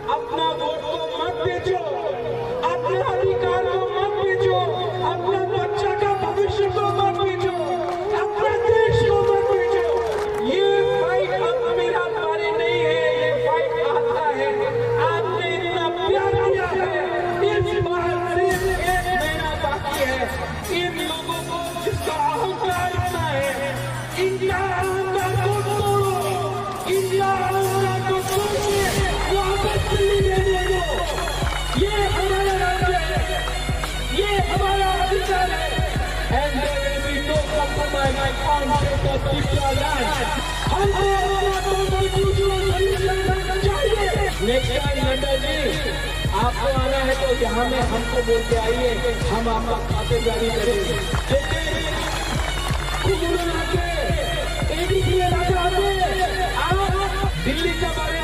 अपना वोट को मत बेचो, अपने अधिकार को मत बेचो, अपने बच्चा का भविष्य को मत बेचो, अपने देश को मत बेचो। ये फाइट अब मेरा तुम्हारी नहीं है, ये फाइट आपका है। आपने इतना प्यार किया है, इस बार सिर्फ 1 महीना बाकी है। इन लोगों को जिसका अहंकार इतना है, इनका अहंकार को तोड़ो, इनका अहंकार को तोड़ के वापस दिल्ली लेने दो। ये हमारा राज्य है, ये हमारा अधिकार है। And there will be no compromise on behalf of Tripura land. हमको अपना constitutional solution चाहिए। Next time नड्डा जी, आपको आना है तो यहाँ में हमको बोल के आइए, हम आपका खातिरदारी करेंगे। लेकिन कुछ लोग आके, ADC आके आप दिल्ली का बारे